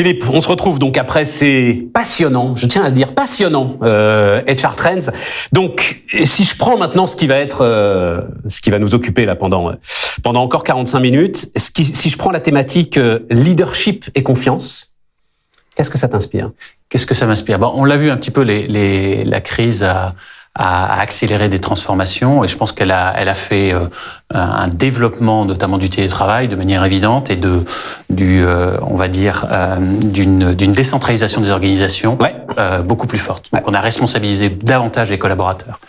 Philippe, on se retrouve donc après ces passionnants, je tiens à le dire, passionnants HR Trends. Donc, si je prends maintenant ce qui va nous occuper là pendant encore 45 minutes, si je prends la thématique leadership et confiance, qu'est-ce que ça t'inspire ? Qu'est-ce que ça m'inspire ? Bon, on l'a vu un petit peu, la crise a accéléré des transformations et je pense qu'elle a fait un développement notamment du télétravail de manière évidente et on va dire d'une décentralisation des organisations beaucoup plus forte. Donc on a responsabilisé davantage les collaborateurs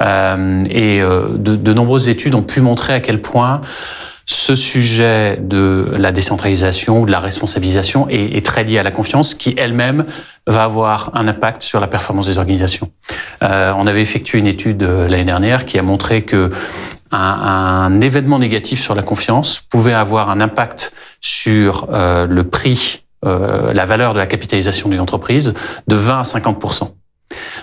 et de nombreuses études ont pu montrer à quel point ce sujet de la décentralisation ou de la responsabilisation est très lié à la confiance qui elle-même va avoir un impact sur la performance des organisations. On avait effectué une étude l'année dernière qui a montré que un événement négatif sur la confiance pouvait avoir un impact sur le prix, la valeur de la capitalisation d'une entreprise de 20 à 50%.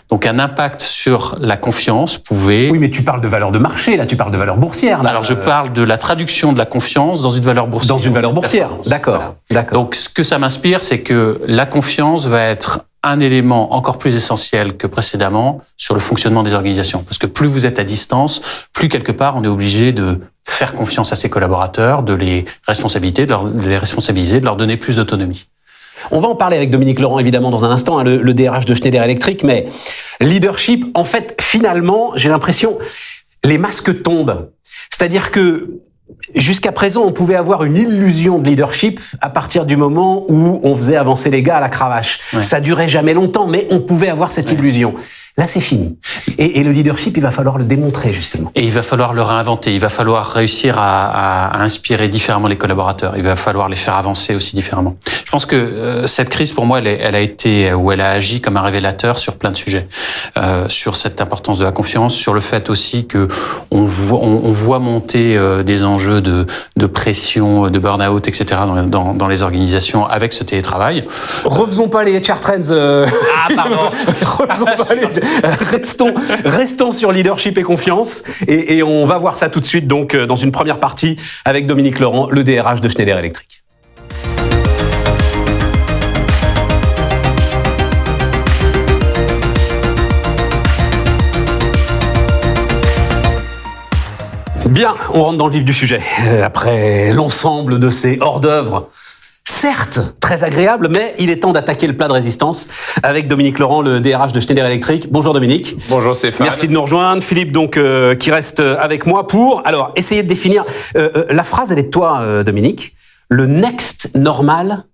Donc un impact sur la confiance pouvait... Oui, mais tu parles de valeur de marché, là, tu parles de valeur boursière. Là. Alors je parle de la traduction de la confiance dans une valeur boursière. Dans une valeur boursière, d'accord. Voilà. D'accord. Donc ce que ça m'inspire, c'est que la confiance va être un élément encore plus essentiel que précédemment sur le fonctionnement des organisations. Parce que plus vous êtes à distance, plus quelque part on est obligé de faire confiance à ses collaborateurs, de les responsabiliser, de leur donner plus d'autonomie. On va en parler avec Dominique Laurent, évidemment, dans un instant, le DRH de Schneider Electric, mais leadership, en fait, finalement, j'ai l'impression, les masques tombent. C'est-à-dire que jusqu'à présent, on pouvait avoir une illusion de leadership à partir du moment où on faisait avancer les gars à la cravache. Ouais. Ça durait jamais longtemps, mais on pouvait avoir cette illusion. Là, c'est fini. Et le leadership, il va falloir le démontrer, justement. Et il va falloir le réinventer. Il va falloir réussir à inspirer différemment les collaborateurs. Il va falloir les faire avancer aussi différemment. Je pense que cette crise, pour moi, elle a agi comme un révélateur sur plein de sujets. Sur cette importance de la confiance, sur le fait aussi que on voit monter des enjeux de pression, de burn-out, etc. dans les organisations avec ce télétravail. Refaisons pas les HR Trends. Ah, pardon. Refaisons pas les... Restons sur leadership et confiance et on va voir ça tout de suite donc dans une première partie avec Dominique Laurent, le DRH de Schneider Electric. Bien, on rentre dans le vif du sujet. Après l'ensemble de ces hors-d'œuvre, certes, très agréable, mais il est temps d'attaquer le plat de résistance avec Dominique Laurent, le DRH de Schneider Electric. Bonjour Dominique. Bonjour Stéphane. Merci de nous rejoindre. Philippe, donc, qui reste avec moi pour, alors, essayer de définir, la phrase, elle est de toi, Dominique, le next normal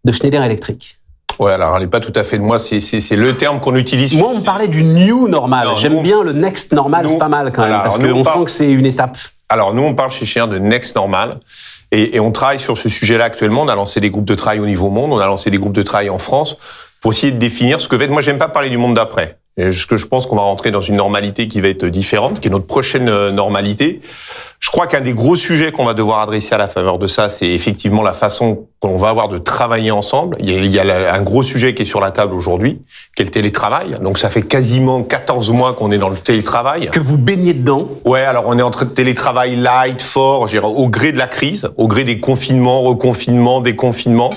de Schneider Electric. Ouais, alors elle n'est pas tout à fait de moi, c'est le terme qu'on utilise. Moi, on me parlait du new normal. J'aime bien le next normal, c'est pas mal quand même, parce qu'on sent que c'est une étape. Alors, nous, on parle chez Schneider de next normal. Et on travaille sur ce sujet-là actuellement. On a lancé des groupes de travail au niveau monde. On a lancé des groupes de travail en France pour essayer de définir ce que va être. Moi, j'aime pas parler du monde d'après. Parce que je pense qu'on va rentrer dans une normalité qui va être différente, qui est notre prochaine normalité. Je crois qu'un des gros sujets qu'on va devoir adresser à la faveur de ça, c'est effectivement la façon qu'on va avoir de travailler ensemble. Il y a un gros sujet qui est sur la table aujourd'hui, qui est le télétravail. Donc ça fait quasiment 14 mois qu'on est dans le télétravail. Que vous baignez dedans. Ouais, alors on est entre télétravail light, fort, je dirais, au gré de la crise, au gré des confinements, reconfinements, déconfinements.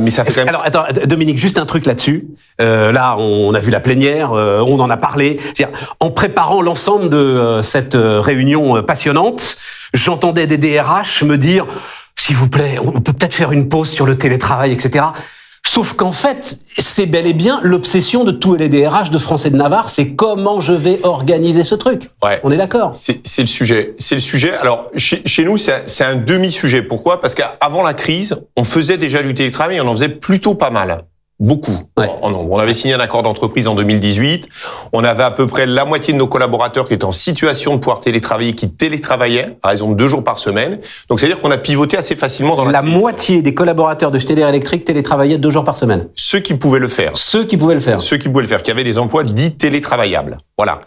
Mais ça fait quand même... Alors, attends, Dominique, juste un truc là-dessus. Là, on a vu la plénière, on en a parlé. C'est-à-dire, en préparant l'ensemble de cette réunion passionnante, j'entendais des DRH me dire, s'il vous plaît, on peut peut-être faire une pause sur le télétravail, etc. Sauf qu'en fait, c'est bel et bien l'obsession de tous les DRH de France et de Navarre, c'est comment je vais organiser ce truc. Ouais, on est d'accord. C'est le sujet. C'est le sujet. Alors, chez nous, c'est un demi-sujet. Pourquoi ? Parce qu'avant la crise, on faisait déjà du télétravail, on en faisait plutôt pas mal. Beaucoup. Ouais. On avait signé un accord d'entreprise en 2018. On avait à peu près la moitié de nos collaborateurs qui étaient en situation de pouvoir télétravailler, qui télétravaillaient à raison de 2 jours par semaine. Donc, c'est-à-dire qu'on a pivoté assez facilement dans la moitié des collaborateurs de Schneider Electric télétravaillaient 2 jours par semaine. Ceux qui pouvaient le faire. Ceux qui pouvaient le faire. Ceux qui pouvaient le faire, qui avaient des emplois dits télétravaillables. Voilà.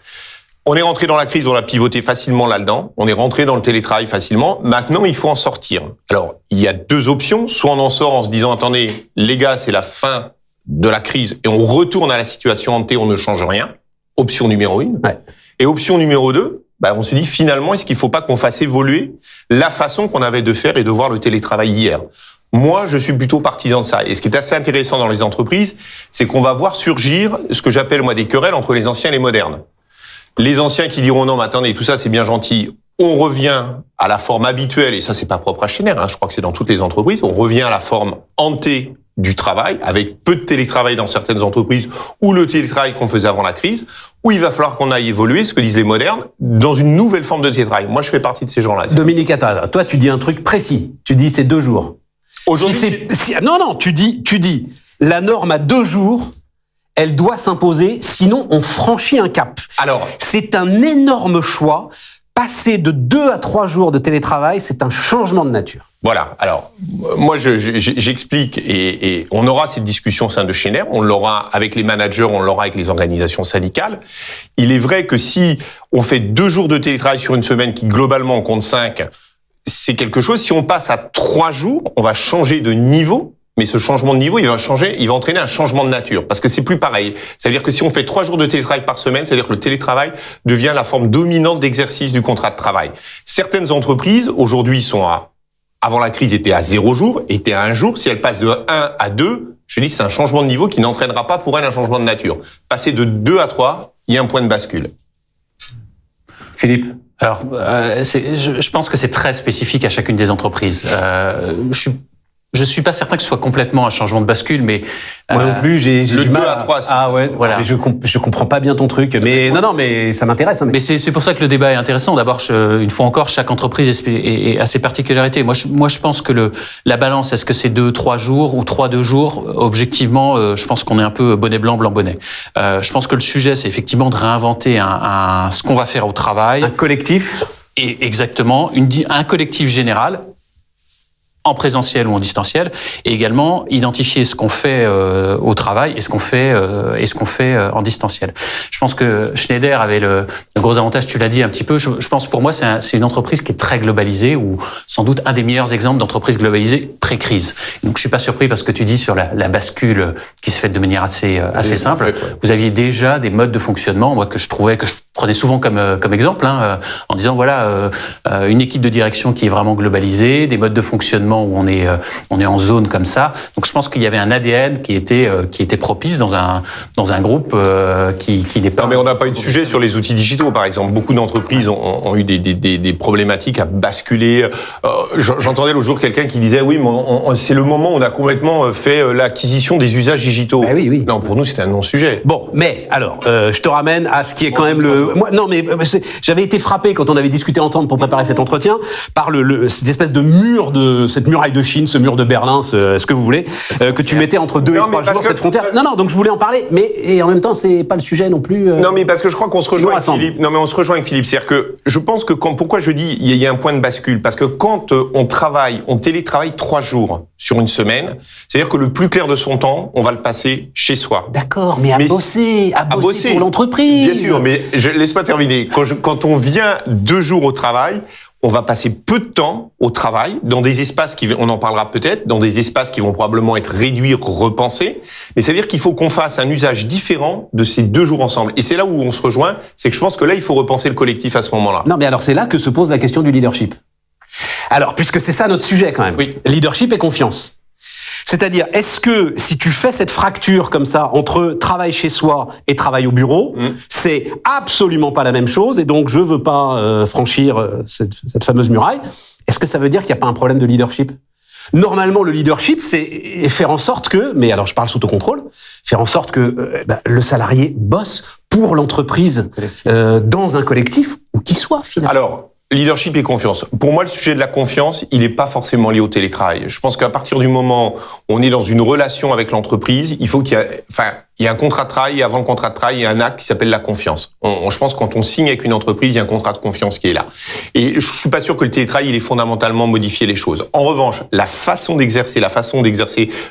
On est rentré dans la crise, on a pivoté facilement là-dedans. On est rentré dans le télétravail facilement. Maintenant, il faut en sortir. Alors, il y a 2 options. Soit on en sort en se disant, attendez, les gars, c'est la fin de la crise et on retourne à la situation ante, on ne change rien. Option numéro 1. Ouais. Et option numéro 2, on se dit finalement, est-ce qu'il ne faut pas qu'on fasse évoluer la façon qu'on avait de faire et de voir le télétravail hier ? Moi, je suis plutôt partisan de ça. Et ce qui est assez intéressant dans les entreprises, c'est qu'on va voir surgir ce que j'appelle, moi, des querelles entre les anciens et les modernes. Les anciens qui diront, non, mais attendez, tout ça, c'est bien gentil. On revient à la forme habituelle, et ça, c'est pas propre à Schneider, je crois que c'est dans toutes les entreprises. On revient à la forme hantée du travail, avec peu de télétravail dans certaines entreprises, ou le télétravail qu'on faisait avant la crise, où il va falloir qu'on aille évoluer, ce que disent les modernes, dans une nouvelle forme de télétravail. Moi, je fais partie de ces gens-là. Dominique Attard, toi, tu dis un truc précis. Tu dis c'est 2 jours. Aujourd'hui, non, tu dis la norme à 2 jours, elle doit s'imposer, sinon on franchit un cap. Alors, c'est un énorme choix. Passer de 2 à 3 jours de télétravail, c'est un changement de nature. Voilà. Alors, moi, j'explique et on aura cette discussion au sein de Schneider. On l'aura avec les managers, on l'aura avec les organisations syndicales. Il est vrai que si on fait 2 jours de télétravail sur une semaine qui, globalement, en compte 5, c'est quelque chose. Si on passe à 3 jours, on va changer de niveau. Mais ce changement de niveau, il va entraîner un changement de nature, parce que c'est plus pareil. C'est-à-dire que si on fait 3 jours de télétravail par semaine, c'est-à-dire que le télétravail devient la forme dominante d'exercice du contrat de travail. Certaines entreprises, aujourd'hui, avant la crise, étaient à 0 jour, étaient à 1 jour. Si elles passent de 1 à 2, je dis c'est un changement de niveau qui n'entraînera pas pour elles un changement de nature. Passer de 2 à 3, il y a un point de bascule. Philippe? Alors, je pense que c'est très spécifique à chacune des entreprises. Je suis pas certain que ce soit complètement un changement de bascule, mais moi non plus, j'ai le du mal 2 à 3. Ah ouais, voilà. Je comprends pas bien ton truc, mais non, mais ça m'intéresse. Mais c'est pour ça que le débat est intéressant. D'abord, une fois encore, chaque entreprise a ses particularités. Moi, je pense que la balance, est-ce que c'est 2-3 jours ou 3-2 jours? Objectivement, je pense qu'on est un peu bonnet blanc, blanc bonnet. Je pense que le sujet, c'est effectivement de réinventer ce qu'on va faire au travail. Un collectif. Et exactement, un collectif général, en présentiel ou en distanciel, et également identifier ce qu'on fait au travail et ce qu'on fait en distanciel. Je pense que Schneider avait le gros avantage, tu l'as dit un petit peu. Je pense pour moi c'est une entreprise qui est très globalisée, ou sans doute un des meilleurs exemples d'entreprise globalisée pré-crise. Donc je suis pas surpris parce que tu dis sur la bascule qui se fait de manière assez simple. Vous aviez déjà des modes de fonctionnement, moi que je prenais souvent comme exemple, en disant voilà une équipe de direction qui est vraiment globalisée, des modes de fonctionnement où on est en zone comme ça. Donc je pense qu'il y avait un ADN qui était propice dans un groupe qui n'est pas. Non, mais on n'a pas eu de sujet sur les outils digitaux, par exemple. Beaucoup d'entreprises ont eu des problématiques à basculer. J'entendais l'autre jour quelqu'un qui disait oui, mais c'est le moment où on a complètement fait l'acquisition des usages digitaux. Ah oui. Non, pour nous c'était un non-sujet. Bon, mais alors, je te ramène à ce qui est quand même j'avais été frappé quand on avait discuté ensemble pour préparer cet entretien par cette espèce de cette muraille de Chine, ce mur de Berlin, ce que vous voulez, que tu mettais entre 2 et 3 jours, cette frontière. Non, donc je voulais en parler, et en même temps, c'est pas le sujet non plus. Non, mais parce que je crois qu'on se rejoint avec Philippe. Non, mais on se rejoint avec Philippe. C'est-à-dire que je pense que pourquoi je dis il y a un point de bascule, parce que quand on télétravaille 3 jours sur une semaine, c'est-à-dire que le plus clair de son temps, on va le passer chez soi. D'accord, mais à bosser pour l'entreprise. Bien sûr, mais laisse-moi terminer. Quand on vient 2 jours au travail, on va passer peu de temps au travail, dans des espaces on en parlera peut-être, dans des espaces qui vont probablement être réduits, repensés. Mais ça veut dire qu'il faut qu'on fasse un usage différent de ces 2 jours ensemble. Et c'est là où on se rejoint, c'est que je pense que là, il faut repenser le collectif à ce moment-là. Non, mais alors c'est là que se pose la question du leadership. Alors, puisque c'est ça notre sujet quand même. Oui. Leadership et confiance. C'est-à-dire, est-ce que si tu fais cette fracture comme ça entre travail chez soi et travail au bureau, c'est absolument pas la même chose, et donc je veux pas franchir cette fameuse muraille, est-ce que ça veut dire qu'il n'y a pas un problème de leadership ? Normalement, le leadership, c'est faire en sorte que, mais alors je parle sous ton contrôle, faire en sorte que le salarié bosse pour l'entreprise dans un collectif, où qu'il soit finalement. Alors, leadership et confiance. Pour moi, le sujet de la confiance, il n'est pas forcément lié au télétravail. Je pense qu'à partir du moment où on est dans une relation avec l'entreprise, il faut qu'il y a un contrat de travail, et avant le contrat de travail, il y a un acte qui s'appelle la confiance. Je pense que quand on signe avec une entreprise, il y a un contrat de confiance qui est là. Et je suis pas sûr que le télétravail, il ait fondamentalement modifié les choses. En revanche, la façon d'exercer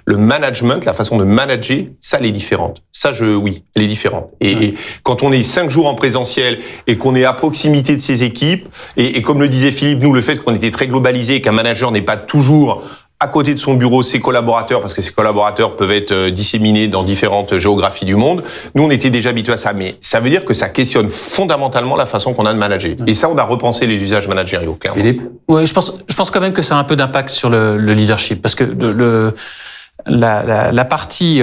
le management, la façon de manager, ça, elle est différente. Ça, oui, elle est différente. Et quand on est 5 jours en présentiel et qu'on est à proximité de ses équipes, et comme le disait Philippe, nous, le fait qu'on était très globalisé et qu'un manager n'est pas toujours à côté de son bureau ses collaborateurs, parce que ses collaborateurs peuvent être disséminés dans différentes géographies du monde. Nous, on était déjà habitués à ça, mais ça veut dire que ça questionne fondamentalement la façon qu'on a de manager. Et ça, on a repensé les usages managériaux, clairement. Philippe ? Oui, je pense quand même que ça a un peu d'impact sur le leadership, parce que la partie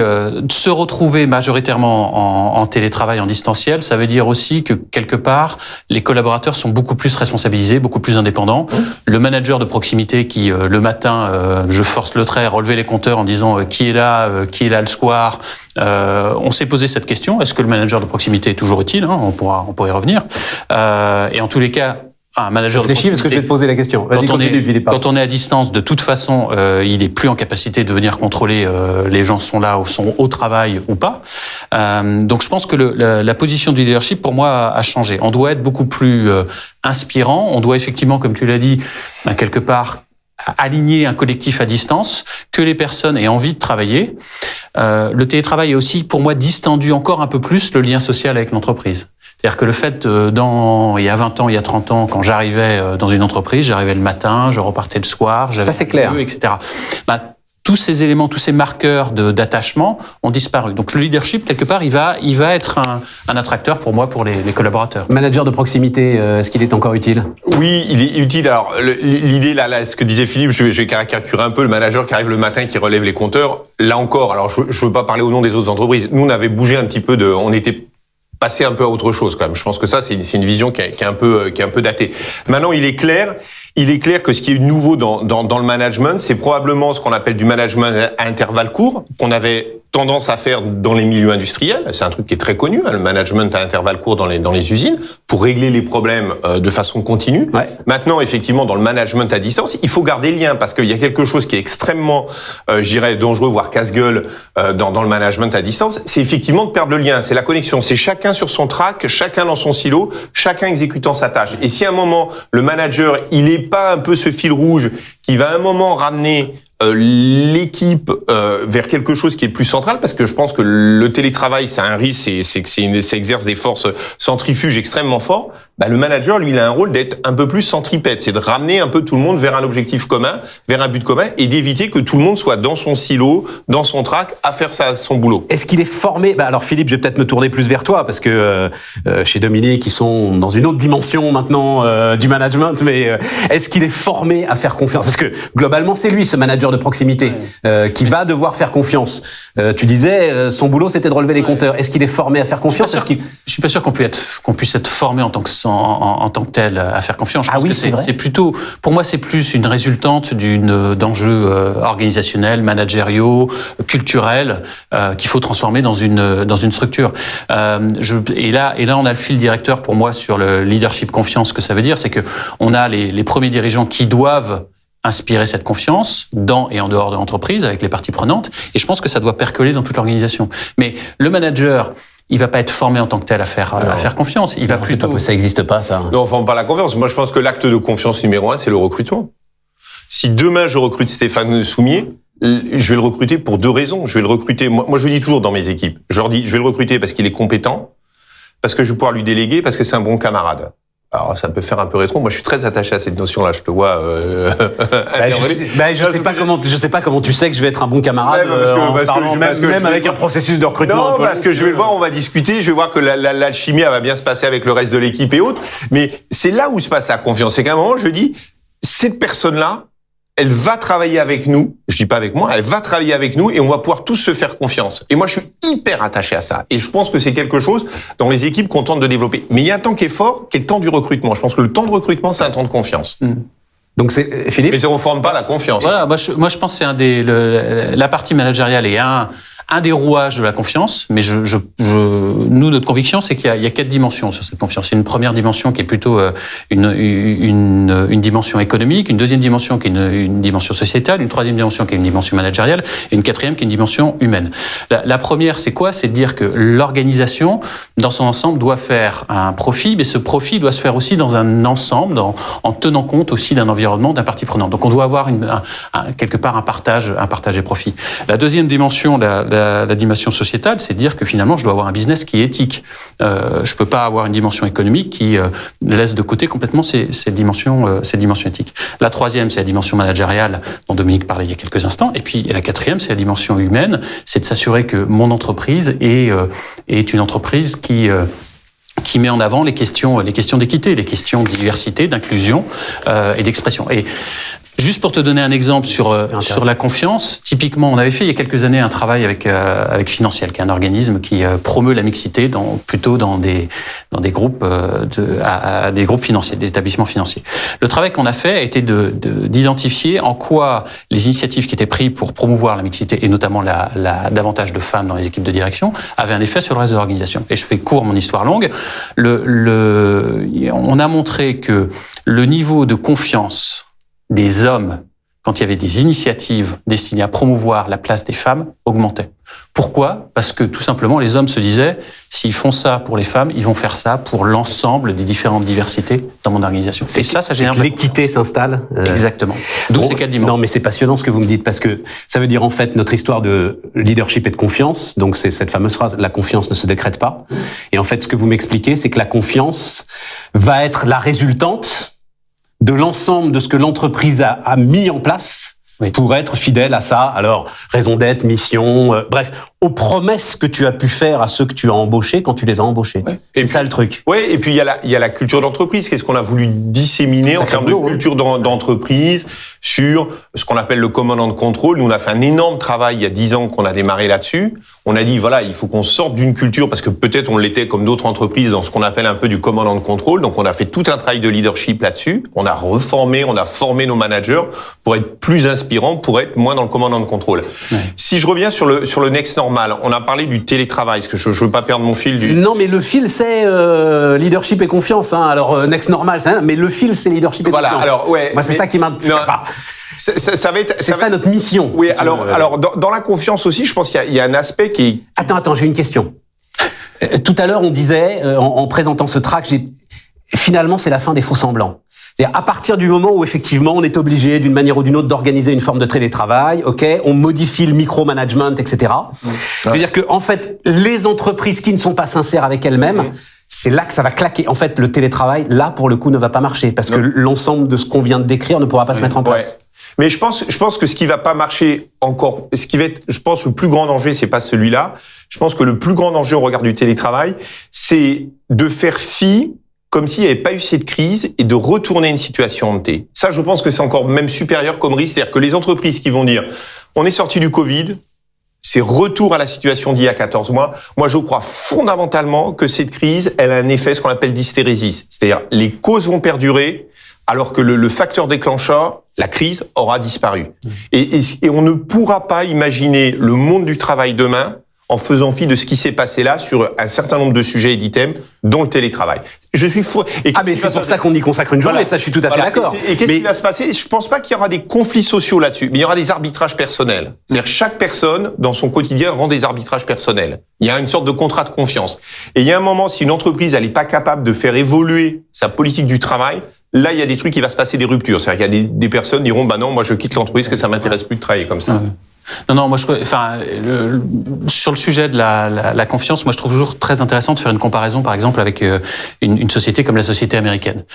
se retrouver majoritairement en télétravail, en distanciel, ça veut dire aussi que quelque part les collaborateurs sont beaucoup plus responsabilisés, beaucoup plus indépendants. Le manager de proximité qui le matin, je force le trait, relever les compteurs en disant qui est là le soir. On s'est posé cette question, est-ce que le manager de proximité est toujours utile, hein, on pourra y revenir. Et en tous les cas, un manager Réfléchis parce que je vais te poser la question. Vas-y, continue, Philippe. Quand on est à distance, de toute façon, il est plus en capacité de venir contrôler les gens sont là ou sont au travail ou pas. Donc je pense que la position du leadership, pour moi, a changé. On doit être beaucoup plus inspirant. On doit effectivement, comme tu l'as dit, quelque part aligner un collectif à distance, que les personnes aient envie de travailler. Le télétravail est aussi, pour moi, distendu encore un peu plus le lien social avec l'entreprise. C'est-à-dire que le fait, il y a 20 ans, il y a 30 ans, quand j'arrivais dans une entreprise, j'arrivais le matin, je repartais le soir, j'avais ça c'est clair, etc. Tous ces éléments, tous ces marqueurs d'attachement ont disparu. Donc le leadership, quelque part, il va être un attracteur pour moi, pour les collaborateurs. Manager de proximité, est-ce qu'il est encore utile ? Oui, il est utile. Alors l'idée là, ce que disait Philippe, je vais caricaturer un peu le manager qui arrive le matin, qui relève les compteurs. Là encore, alors je veux pas parler au nom des autres entreprises. Nous, on avait bougé un petit peu on était passer un peu à autre chose quand même. Je pense que ça, c'est une vision qui est un peu datée. Maintenant, il est clair que ce qui est nouveau dans le management, c'est probablement ce qu'on appelle du management à intervalles courts, qu'on avait tendance à faire dans les milieux industriels. C'est un truc qui est très connu, hein, le management à intervalles courts dans les usines, pour régler les problèmes de façon continue. Ouais. Maintenant, effectivement, dans le management à distance, il faut garder le lien, parce qu'il y a quelque chose qui est extrêmement, dangereux, voire casse-gueule dans le management à distance, c'est effectivement de perdre le lien. C'est la connexion. C'est chacun sur son track, chacun dans son silo, chacun exécutant sa tâche. Et si à un moment, le manager, il est pas un peu ce fil rouge qui va à un moment ramener l'équipe vers quelque chose qui est plus central, parce que je pense que le télétravail, c'est un risque, ça exerce des forces centrifuges extrêmement forts. Le manager, lui, il a un rôle d'être un peu plus centripète, c'est de ramener un peu tout le monde vers un objectif commun, vers un but commun, et d'éviter que tout le monde soit dans son silo, dans son track, à faire son boulot. Est-ce qu'il est formé ? Alors Philippe, je vais peut-être me tourner plus vers toi, parce que chez Dominique, ils sont dans une autre dimension maintenant du management, mais est-ce qu'il est formé à faire confiance ? Parce que globalement, c'est lui, ce manager de proximité, qui va devoir faire confiance. Tu disais, son boulot, c'était de relever les compteurs. Est-ce qu'il est formé à faire confiance ? Je suis pas sûr qu'on puisse être formé en tant que tel à faire confiance. Je pense que c'est plutôt, pour moi, c'est plus une résultante d'enjeux organisationnels, managériaux, culturels, qu'il faut transformer dans une structure. Et là, on a le fil directeur pour moi sur le leadership confiance. Ce que ça veut dire, c'est que on a les premiers dirigeants qui doivent inspirer cette confiance dans et en dehors de l'entreprise avec les parties prenantes. Et je pense que ça doit percoler dans toute l'organisation. Mais le manager, il va pas être formé en tant que tel à faire confiance. Il va plutôt. Ça n'existe pas, ça. Non, on forme pas la confiance. Moi, je pense que l'acte de confiance numéro 1, c'est le recrutement. Si demain je recrute Stéphane Soumier, je vais le recruter pour 2 raisons. Je vais le recruter. Moi, je le dis toujours dans mes équipes. Je leur dis, je vais le recruter parce qu'il est compétent, parce que je vais pouvoir lui déléguer, parce que c'est un bon camarade. Alors, ça peut faire un peu rétro. Moi, je suis très attaché à cette notion-là. Je te vois. Je sais pas comment tu sais que je vais être un bon camarade même avec un processus de recrutement. Non, parce que je vais le voir, on va discuter. Je vais voir que l'alchimie va bien se passer avec le reste de l'équipe et autres. Mais c'est là où se passe la confiance. C'est qu'à un moment, je dis, cette personne-là, elle va travailler avec nous. Je dis pas avec moi, elle va travailler avec nous et on va pouvoir tous se faire confiance. Et moi, je suis hyper attaché à ça. Et je pense que c'est quelque chose dans les équipes qu'on tente de développer. Mais il y a un temps qui est fort, qui est le temps du recrutement. Je pense que le temps de recrutement, c'est un temps de confiance. Donc c'est Philippe. Mais ça ne forme pas la confiance. Voilà, moi je pense que c'est la partie managériale est un des rouages de la confiance, mais nous, notre conviction, c'est qu'il y a 4 dimensions sur cette confiance. Il y a une première dimension qui est plutôt une dimension économique, une deuxième dimension qui est une dimension sociétale, une troisième dimension qui est une dimension managériale, et une quatrième qui est une dimension humaine. La première, c'est quoi ? C'est de dire que l'organisation, dans son ensemble, doit faire un profit, mais ce profit doit se faire aussi dans un ensemble, en tenant compte aussi d'un environnement, d'un partie prenante. Donc on doit avoir quelque part un partage des profits. La deuxième dimension, la la dimension sociétale, c'est de dire que finalement, je dois avoir un business qui est éthique. Je peux pas avoir une dimension économique qui laisse de côté complètement ces dimensions éthiques. La troisième, c'est la dimension managériale dont Dominique parlait il y a quelques instants. Et puis la quatrième, c'est la dimension humaine, c'est de s'assurer que mon entreprise est une entreprise qui met en avant les questions d'équité, les questions de diversité, d'inclusion et d'expression. Et juste pour te donner un exemple sur la confiance, typiquement, on avait fait il y a quelques années un travail avec Financiel, qui est un organisme qui promeut la mixité plutôt dans des groupes des groupes financiers, des établissements financiers. Le travail qu'on a fait a été d'identifier en quoi les initiatives qui étaient prises pour promouvoir la mixité et notamment davantage de femmes dans les équipes de direction avaient un effet sur le reste de l'organisation. Et je fais court mon histoire longue. On a montré que le niveau de confiance des hommes, quand il y avait des initiatives destinées à promouvoir la place des femmes, augmentait. Pourquoi ? Parce que tout simplement, les hommes se disaient, s'ils font ça pour les femmes, ils vont faire ça pour l'ensemble des différentes diversités dans mon organisation. Et ça génère... L'équité s'installe. Exactement. D'où ces 4 dimensions. Non, mais c'est passionnant ce que vous me dites, parce que ça veut dire en fait notre histoire de leadership et de confiance. Donc c'est cette fameuse phrase, la confiance ne se décrète pas. Et en fait, ce que vous m'expliquez, c'est que la confiance va être la résultante de l'ensemble de ce que l'entreprise a mis en place pour être fidèle à ça. Alors, raison d'être, mission, bref, aux promesses que tu as pu faire à ceux que tu as embauchés quand tu les as embauchés. Ouais. C'est ça le truc. Oui, et puis il y a la culture d'entreprise. Qu'est-ce qu'on a voulu disséminer en termes de culture d'entreprise sur ce qu'on appelle le command and control. Nous, on a fait un énorme travail il y a 10 ans qu'on a démarré là-dessus. On a dit, voilà, il faut qu'on sorte d'une culture, parce que peut-être on l'était comme d'autres entreprises dans ce qu'on appelle un peu du command and control. Donc, on a fait tout un travail de leadership là-dessus. On a reformé, on a formé nos managers pour être plus inspirants, pour être moins dans le command and control. Ouais. Si je reviens sur le next normal, on a parlé du télétravail, parce que je veux pas perdre mon fil du... Non, mais le fil, c'est leadership et confiance. Hein. Alors, next normal, mais le fil, c'est leadership et confiance. Voilà, alors, ouais. Moi, c'est ça qui m'intéresse. Ça va être, c'est ça notre mission. Oui, si alors dans la confiance aussi, je pense qu'il y a un aspect qui est... Attends, j'ai une question. Tout à l'heure, on disait, en présentant ce track, finalement, c'est la fin des faux-semblants. C'est-à-dire, à partir du moment où, effectivement, on est obligé, d'une manière ou d'une autre, d'organiser une forme de télétravail, ok, on modifie le micromanagement, etc. C'est-à-dire que, en fait, les entreprises qui ne sont pas sincères avec elles-mêmes, c'est là que ça va claquer. En fait, le télétravail, là, pour le coup, ne va pas marcher, parce que l'ensemble de ce qu'on vient de décrire ne pourra pas se mettre en place. Ouais. Mais je pense que ce qui va pas marcher encore, ce qui va être, je pense, le plus grand danger, c'est pas celui-là. Je pense que le plus grand danger au regard du télétravail, c'est de faire fi comme s'il n'y avait pas eu cette crise et de retourner une situation hantée. Ça, je pense que c'est encore même supérieur comme risque. C'est-à-dire que les entreprises qui vont dire, on est sorti du Covid, c'est retour à la situation d'il y a 14 mois. Moi, je crois fondamentalement que cette crise, elle a un effet, ce qu'on appelle d'hystérésis. C'est-à-dire, les causes vont perdurer, alors que le facteur déclencheur, la crise, aura disparu. Et on ne pourra pas imaginer le monde du travail demain en faisant fi de ce qui s'est passé là sur un certain nombre de sujets et d'items, dont le télétravail. Je suis fou. Mais c'est pour ça qu'on y consacre une journée, voilà. Ça, je suis tout à fait d'accord. Et qu'est-ce qui va se passer ? Je pense pas qu'il y aura des conflits sociaux là-dessus, mais il y aura des arbitrages personnels. C'est-à-dire chaque personne, dans son quotidien, rend des arbitrages personnels. Il y a une sorte de contrat de confiance. Et il y a un moment, si une entreprise, elle n'est pas capable de faire évoluer sa politique du travail, là, il y a des trucs qui va se passer des ruptures. C'est-à-dire qu'il y a des personnes qui diront, non, moi, je quitte l'entreprise, que ça m'intéresse plus de travailler comme ça. Non, moi, sur le sujet de la confiance, moi, je trouve toujours très intéressant de faire une comparaison, par exemple, avec une société comme la société américaine,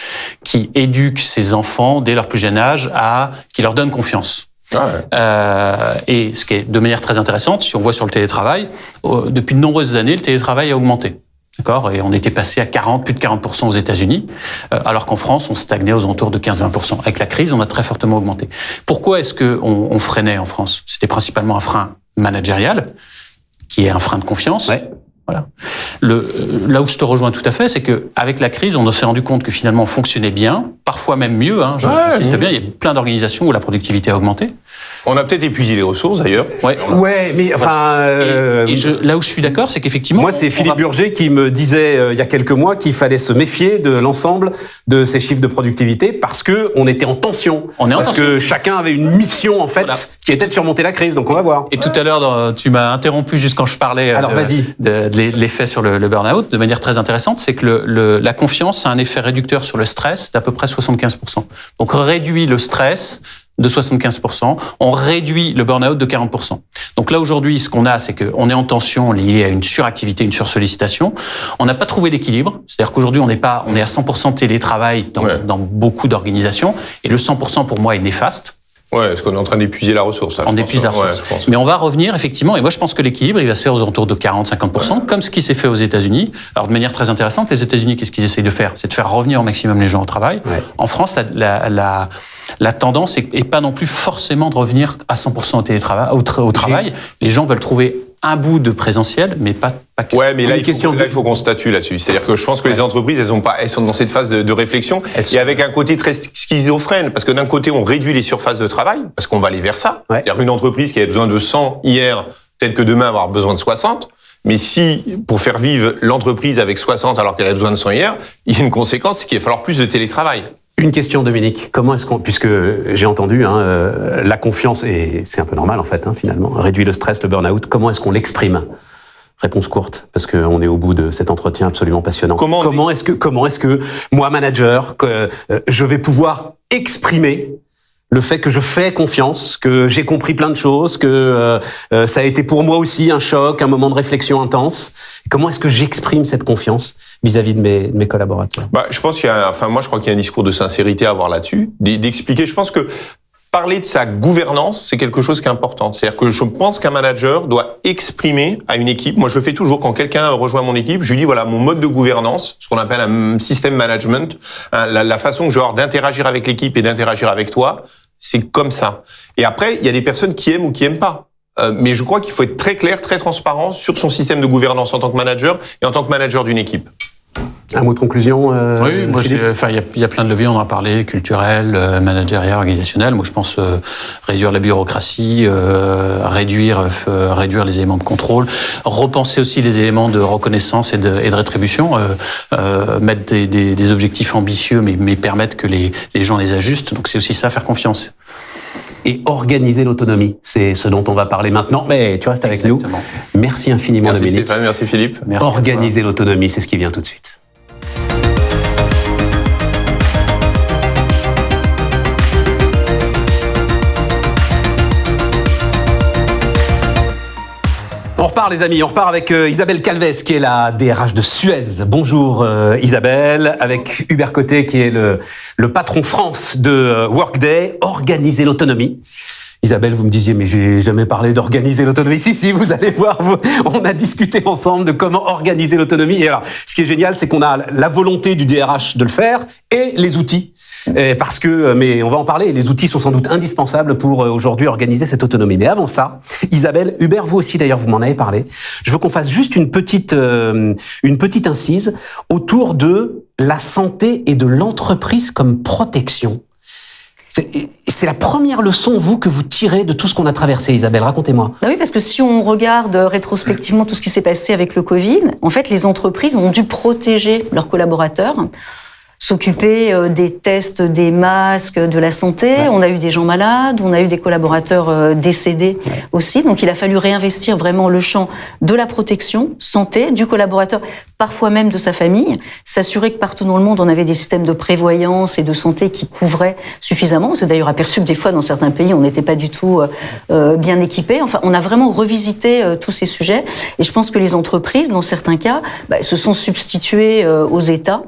qui éduque ses enfants dès leur plus jeune âge qui leur donne confiance. Et ce qui est de manière très intéressante, si on voit sur le télétravail, depuis de nombreuses années, le télétravail a augmenté. D'accord ? Et on était passé à plus de 40% aux États-Unis, alors qu'en France, on stagnait aux alentours de 15-20%. Avec la crise, on a très fortement augmenté. Pourquoi est-ce qu'on freinait en France ? C'était principalement un frein managérial, qui est un frein de confiance. Ouais. Voilà. Là où je te rejoins tout à fait, c'est que avec la crise, on s'est rendu compte que finalement on fonctionnait bien, parfois même mieux. J'insiste bien. Il y a plein d'organisations où la productivité a augmenté. On a peut-être épuisé les ressources d'ailleurs. Ouais, mais enfin. Là où je suis d'accord, c'est qu'effectivement. Moi, c'est Philippe Burger qui me disait il y a quelques mois qu'il fallait se méfier de l'ensemble de ces chiffres de productivité parce que on était en tension. Parce que chacun avait une mission en fait qui était de surmonter la crise. Donc on va voir. Et tout à l'heure, tu m'as interrompu juste quand je parlais. Alors vas-y. De l'effet sur le burn-out de manière très intéressante, c'est que la confiance a un effet réducteur sur le stress d'à peu près 75%. Donc réduit le stress de 75%, on réduit le burn-out de 40%. Donc là, aujourd'hui, ce qu'on a, c'est qu'on est en tension liée à une suractivité, une sursollicitation. On n'a pas trouvé l'équilibre. C'est-à-dire qu'aujourd'hui, on est à 100% télétravail dans beaucoup d'organisations. Et le 100% pour moi est néfaste. Ouais, parce qu'on est en train d'épuiser la ressource. Là, on épuise la ressource. Ouais, mais on va revenir, effectivement, et moi je pense que l'équilibre, il va se faire aux alentours de 40-50%, comme ce qui s'est fait aux États-Unis. Alors de manière très intéressante, les États-Unis, qu'est-ce qu'ils essayent de faire? C'est de faire revenir au maximum les gens au travail. Ouais. En France, la tendance est pas non plus forcément de revenir à 100% au travail. Les gens veulent trouver un bout de présentiel, mais pas que. Ouais, mais là, il faut qu'on statue là-dessus. C'est-à-dire que je pense que les entreprises, elles sont dans cette phase de réflexion, et avec un côté très schizophrène, parce que d'un côté, on réduit les surfaces de travail, parce qu'on va aller vers ça. Ouais. C'est-à-dire une entreprise qui avait besoin de 100 hier, peut-être que demain, elle va avoir besoin de 60. Mais si, pour faire vivre l'entreprise avec 60 alors qu'elle a besoin de 100 hier, il y a une conséquence, c'est qu'il va falloir plus de télétravail. Une question, Dominique. Comment est-ce qu'on, puisque j'ai entendu la confiance, et c'est un peu normal en fait, finalement, réduit le stress, le burn-out, comment est-ce qu'on l'exprime? Réponse courte, parce qu'on est au bout de cet entretien absolument passionnant. Comment est-ce que moi, manager, je vais pouvoir exprimer le fait que je fais confiance, que j'ai compris plein de choses, que ça a été pour moi aussi un choc, un moment de réflexion intense. Comment est-ce que j'exprime cette confiance vis-à-vis de mes collaborateurs? Je pense moi je crois qu'il y a un discours de sincérité à avoir là-dessus, d'expliquer. Je pense que parler de sa gouvernance, c'est quelque chose qui est important. C'est-à-dire que je pense qu'un manager doit exprimer à une équipe. Moi, je le fais toujours quand quelqu'un rejoint mon équipe. Je lui dis voilà mon mode de gouvernance, ce qu'on appelle un système management, la façon que je vais avoir d'interagir avec l'équipe et d'interagir avec toi. C'est comme ça. Et après, il y a des personnes qui aiment ou qui aiment pas. Mais je crois qu'il faut être très clair, très transparent sur son système de gouvernance en tant que manager et en tant que manager d'une équipe. Un mot de conclusion. Oui, moi, il y a plein de leviers. On en a parlé, culturel, managérial, organisationnel. Moi, je pense réduire la bureaucratie, réduire les éléments de contrôle, repenser aussi les éléments de reconnaissance et de rétribution, mettre des objectifs ambitieux, mais permettre que les gens les ajustent. Donc, c'est aussi ça, faire confiance. Et organiser l'autonomie, c'est ce dont on va parler maintenant. Mais tu restes avec nous. Merci infiniment, Dominique. Merci Stéphane, merci Philippe. Merci. Organiser l'autonomie, c'est ce qui vient tout de suite. On repart les amis, on repart avec Isabelle Calves qui est la DRH de Suez. Bonjour Isabelle, avec Hubert Côté qui est le patron France de Workday. Organiser l'autonomie. Isabelle, vous me disiez, mais j'ai jamais parlé d'organiser l'autonomie. Si, vous allez voir, on a discuté ensemble de comment organiser l'autonomie. Et alors, ce qui est génial, c'est qu'on a la volonté du DRH de le faire et les outils. Parce que, mais on va en parler, les outils sont sans doute indispensables pour aujourd'hui organiser cette autonomie. Mais avant ça, Isabelle, Hubert, vous aussi d'ailleurs, vous m'en avez parlé. Je veux qu'on fasse juste une petite incise autour de la santé et de l'entreprise comme protection. C'est la première leçon, vous, que vous tirez de tout ce qu'on a traversé, Isabelle. Racontez-moi. Oui, parce que si on regarde rétrospectivement tout ce qui s'est passé avec le Covid, en fait, les entreprises ont dû protéger leurs collaborateurs, s'occuper des tests, des masques, de la santé. Ouais. On a eu des gens malades, on a eu des collaborateurs décédés aussi. Donc, il a fallu réinvestir vraiment le champ de la protection, santé, du collaborateur, parfois même de sa famille, s'assurer que partout dans le monde, on avait des systèmes de prévoyance et de santé qui couvraient suffisamment. On s'est d'ailleurs aperçu que des fois, dans certains pays, on n'était pas du tout bien équipés. Enfin, on a vraiment revisité tous ces sujets. Et je pense que les entreprises, dans certains cas, se sont substituées aux États.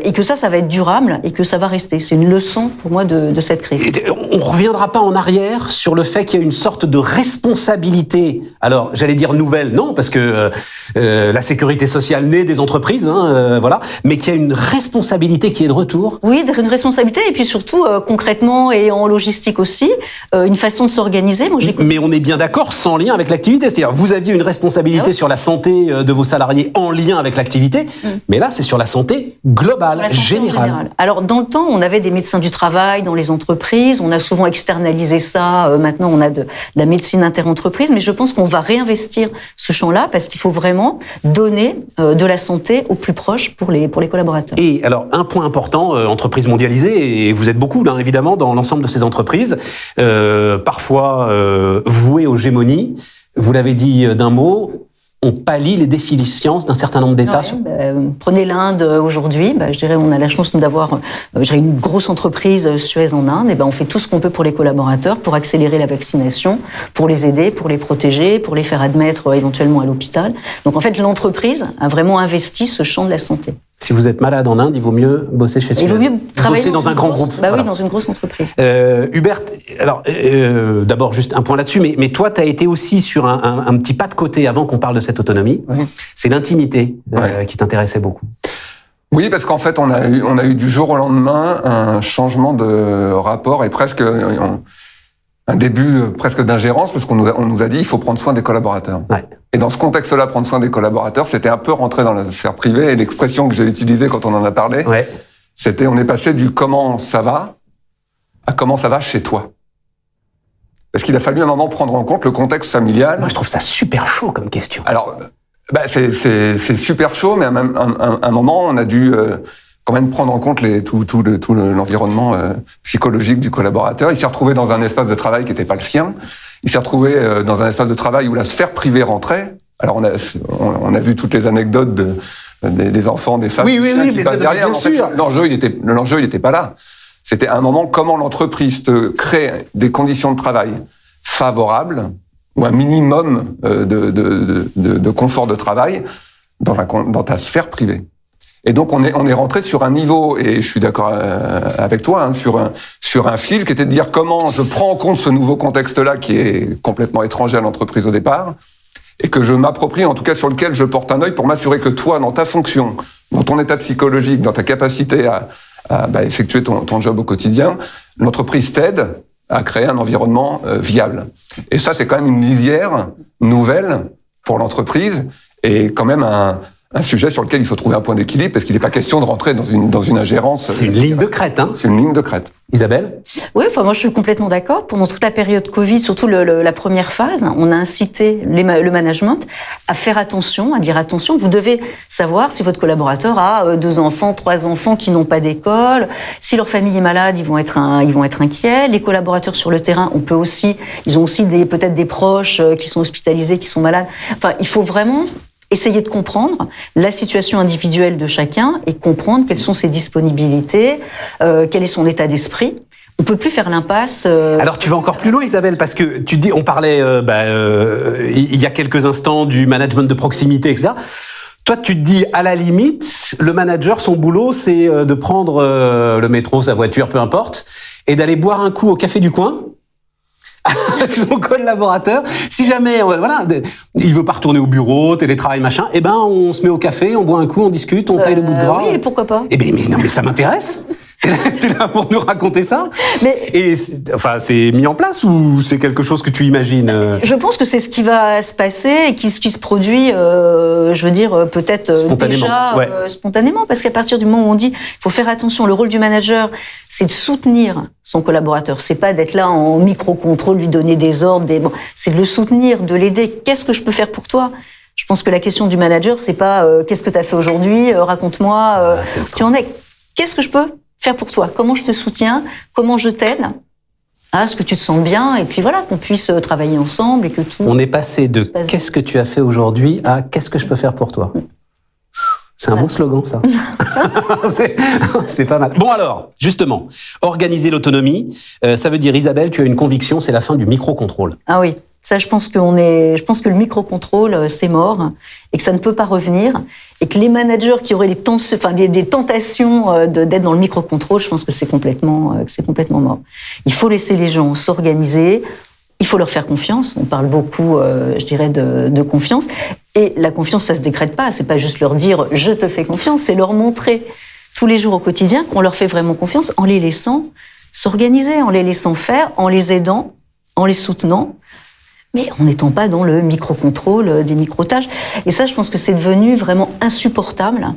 Et que ça va être durable et que ça va rester. C'est une leçon pour moi de cette crise. On reviendra pas en arrière sur le fait qu'il y a une sorte de responsabilité. Alors, j'allais dire nouvelle, non, parce que la sécurité sociale naît des entreprises, voilà, mais qu'il y a une responsabilité qui est de retour. Oui, une responsabilité, et puis surtout concrètement et en logistique aussi, une façon de s'organiser. Moi, mais on est bien d'accord, sans lien avec l'activité. C'est-à-dire, vous aviez une responsabilité sur la santé de vos salariés en lien avec l'activité, mais là, c'est sur la santé globale, générale. Alors, dans le temps, on avait des médecins du travail dans les entreprises, on a souvent externalisé ça, maintenant on a de la médecine interentreprise, mais je pense qu'on va réinvestir ce champ-là parce qu'il faut vraiment donner de la santé au plus proche pour les collaborateurs. Et alors, un point important, entreprise mondialisée, et vous êtes beaucoup, là, évidemment, dans l'ensemble de ces entreprises, parfois vouées aux gémonies, vous l'avez dit d'un mot, on pallie les déficiences d'un certain nombre d'États. Prenez l'Inde aujourd'hui, je dirais on a la chance nous d'avoir une grosse entreprise Suez en Inde, on fait tout ce qu'on peut pour les collaborateurs, pour accélérer la vaccination, pour les aider, pour les protéger, pour les faire admettre éventuellement à l'hôpital. Donc en fait l'entreprise a vraiment investi ce champ de la santé. Si vous êtes malade en Inde, il vaut mieux bosser chez Suez. Il vaut mieux travailler dans un grand groupe. Oui, dans une grosse entreprise. Hubert, alors d'abord juste un point là-dessus, mais toi, tu as été aussi sur un petit pas de côté avant qu'on parle de cette autonomie. Oui. C'est l'intimité qui t'intéressait beaucoup. Oui, parce qu'en fait, on a eu du jour au lendemain un changement de rapport et presque un début presque d'ingérence, parce qu'on nous a dit il faut prendre soin des collaborateurs. Ouais. Et dans ce contexte-là, prendre soin des collaborateurs, c'était un peu rentrer dans la sphère privée, et l'expression que j'ai utilisée quand on en a parlé, c'était on est passé du comment ça va à comment ça va chez toi. Parce qu'il a fallu à un moment prendre en compte le contexte familial. Moi, je trouve ça super chaud comme question. Alors, c'est super chaud, mais à un moment, on a dû quand même prendre en compte tout l'environnement psychologique du collaborateur. Il s'est retrouvé dans un espace de travail qui n'était pas le sien. Il s'est retrouvé dans un espace de travail où la sphère privée rentrait. Alors on a vu toutes les anecdotes des enfants, des femmes qui passent derrière. En fait, l'enjeu il était pas là. C'était à un moment comment l'entreprise te crée des conditions de travail favorables ou un minimum de confort de travail dans ta sphère privée. Et donc on est rentré sur un niveau, et je suis d'accord avec toi, sur un fil qui était de dire comment je prends en compte ce nouveau contexte-là qui est complètement étranger à l'entreprise au départ, et que je m'approprie, en tout cas sur lequel je porte un œil pour m'assurer que toi, dans ta fonction, dans ton état psychologique, dans ta capacité à effectuer ton job au quotidien, l'entreprise t'aide à créer un environnement viable. Et ça, c'est quand même une lisière nouvelle pour l'entreprise, et quand même un sujet sur lequel il faut trouver un point d'équilibre, parce qu'il n'est pas question de rentrer dans une ingérence. C'est une ligne de crête, hein. C'est une ligne de crête. Isabelle ? Oui, moi je suis complètement d'accord. Pendant toute la période Covid, surtout la première phase, on a incité le management à faire attention, à dire attention, vous devez savoir si votre collaborateur a 2 enfants, 3 enfants qui n'ont pas d'école, si leur famille est malade, ils vont être inquiets. Les collaborateurs sur le terrain, ils ont aussi peut-être des proches qui sont hospitalisés, qui sont malades. Enfin, il faut vraiment essayer de comprendre la situation individuelle de chacun et comprendre quelles sont ses disponibilités, quel est son état d'esprit. On peut plus faire l'impasse. Alors tu vas encore plus loin, Isabelle, parce que tu dis, on parlait il y a quelques instants du management de proximité, etc. Toi, tu te dis, à la limite, le manager, son boulot, c'est de prendre le métro, sa voiture, peu importe, et d'aller boire un coup au café du coin avec son collaborateur. Si jamais, il veut pas retourner au bureau, télétravail, machin, on se met au café, on boit un coup, on discute, on taille le bout de gras. Oui, et pourquoi pas ? Mais ça m'intéresse. T'es là pour nous raconter ça ? Et c'est mis en place ou c'est quelque chose que tu imagines ? Je pense que c'est ce qui va se passer et ce qui se produit, peut-être spontanément, parce qu'à partir du moment où on dit, il faut faire attention, le rôle du manager, c'est de soutenir son collaborateur. C'est pas d'être là en micro-contrôle, lui donner des ordres, c'est de le soutenir, de l'aider. Qu'est-ce que je peux faire pour toi ? Je pense que la question du manager, c'est pas qu'est-ce que tu as fait aujourd'hui, raconte-moi, tu en es. Qu'est-ce que je peux faire pour toi? Comment je te soutiens? Comment je t'aide à ce que tu te sens bien? Et puis voilà, qu'on puisse travailler ensemble et que tout... On est passé de « qu'est-ce que tu as fait aujourd'hui » à « qu'est-ce que je peux faire pour toi ?» C'est un beau slogan, ça. C'est pas mal. Bon alors, justement, organiser l'autonomie, ça veut dire, Isabelle, tu as une conviction, c'est la fin du micro-contrôle. Ah oui, ça je pense que le micro-contrôle, c'est mort, et que ça ne peut pas revenir, et que les managers qui auraient des tentations d'être dans le micro-contrôle, je pense que c'est complètement mort. Il faut laisser les gens s'organiser, il faut leur faire confiance. On parle beaucoup, de confiance. Et la confiance, ça se décrète pas. C'est pas juste leur dire « je te fais confiance », c'est leur montrer tous les jours au quotidien qu'on leur fait vraiment confiance en les laissant s'organiser, en les laissant faire, en les aidant, en les soutenant, mais en n'étant pas dans le micro-contrôle des micro-tâches. Et ça, je pense que c'est devenu vraiment insupportable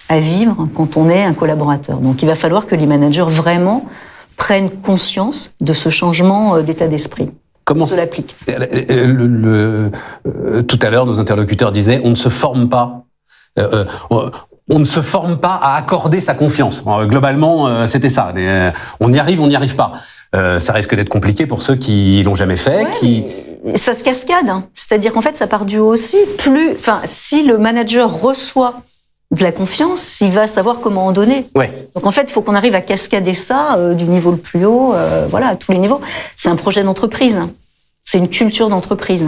à vivre quand on est un collaborateur. Donc il va falloir que les managers vraiment prennent conscience de ce changement d'état d'esprit. Comment se l'applique. Tout à l'heure, nos interlocuteurs disaient on ne se forme pas. On ne se forme pas à accorder sa confiance. Globalement, c'était ça. On y arrive, on n'y arrive pas. Ça risque d'être compliqué pour ceux qui l'ont jamais fait. ça se cascade, hein. C'est-à-dire qu'en fait, ça part du haut aussi. Si le manager reçoit de la confiance, il va savoir comment en donner. Ouais. Donc en fait, il faut qu'on arrive à cascader ça du niveau le plus haut, à tous les niveaux. C'est un projet d'entreprise, c'est une culture d'entreprise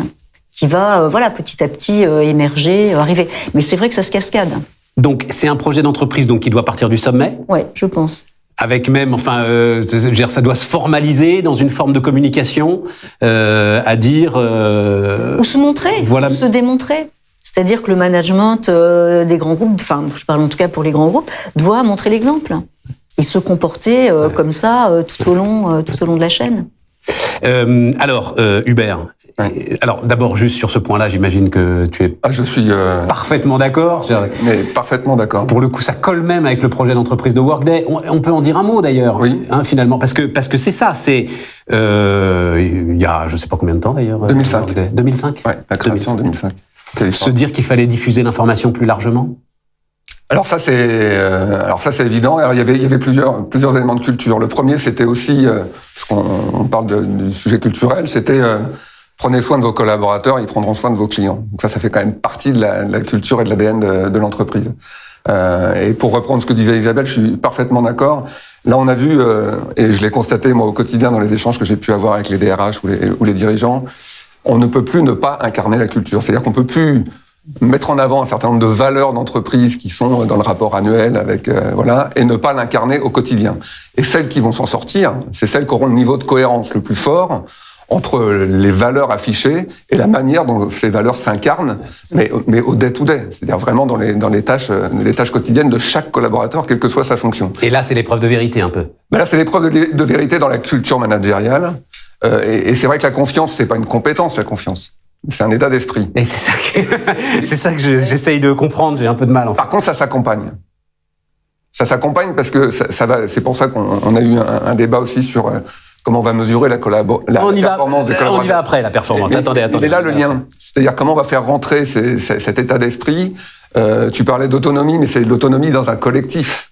qui va, petit à petit émerger, arriver. Mais c'est vrai que ça se cascade. Donc c'est un projet d'entreprise donc qui doit partir du sommet. Ouais, je pense. Avec même, ça doit se formaliser dans une forme de communication, à dire. Ou se montrer, ou se démontrer. C'est-à-dire que le management des grands groupes, je parle en tout cas pour les grands groupes, doit montrer l'exemple et se comporter comme ça tout au long de la chaîne. Alors, Hubert. Alors, d'abord, juste sur ce point-là, j'imagine que tu es je suis parfaitement d'accord. Mais parfaitement d'accord. Pour le coup, ça colle même avec le projet d'entreprise de Workday. On peut en dire un mot d'ailleurs, oui. Finalement, parce que c'est ça. C'est il y a je sais pas combien de temps d'ailleurs. 2005. Workday. 2005. Ouais, la création en 2005. Se dire qu'il fallait diffuser l'information plus largement. Alors ça c'est évident. Alors il y avait plusieurs éléments de culture. Le premier c'était aussi parce qu'on parle du sujet culturel, c'était prenez soin de vos collaborateurs, ils prendront soin de vos clients. Donc ça fait quand même partie de la culture et de l'ADN de l'entreprise. Et pour reprendre ce que disait Isabelle, je suis parfaitement d'accord. Là on a vu et je l'ai constaté moi au quotidien dans les échanges que j'ai pu avoir avec les DRH ou les dirigeants, on ne peut plus ne pas incarner la culture. C'est-à-dire qu'on peut plus mettre en avant un certain nombre de valeurs d'entreprise qui sont dans le rapport annuel avec et ne pas l'incarner au quotidien. Et celles qui vont s'en sortir, c'est celles qui auront le niveau de cohérence le plus fort entre les valeurs affichées et la manière dont ces valeurs s'incarnent, mais au day-to-day, c'est-à-dire vraiment dans les tâches quotidiennes de chaque collaborateur, quelle que soit sa fonction. Et là, c'est l'épreuve de vérité un peu. Là, c'est l'épreuve de vérité dans la culture managériale. Et c'est vrai que la confiance, c'est pas une compétence, la confiance. C'est un état d'esprit. Et c'est ça que j'essaye de comprendre, j'ai un peu de mal. En fait. Par contre, ça s'accompagne. Ça s'accompagne parce que ça va. C'est pour ça qu'on a eu un débat aussi sur comment on va mesurer la performance des collaborateurs. On y va après, la performance. Attendez. Et là, le lien. C'est-à-dire comment on va faire rentrer cet état d'esprit. Tu parlais d'autonomie, mais c'est l'autonomie dans un collectif.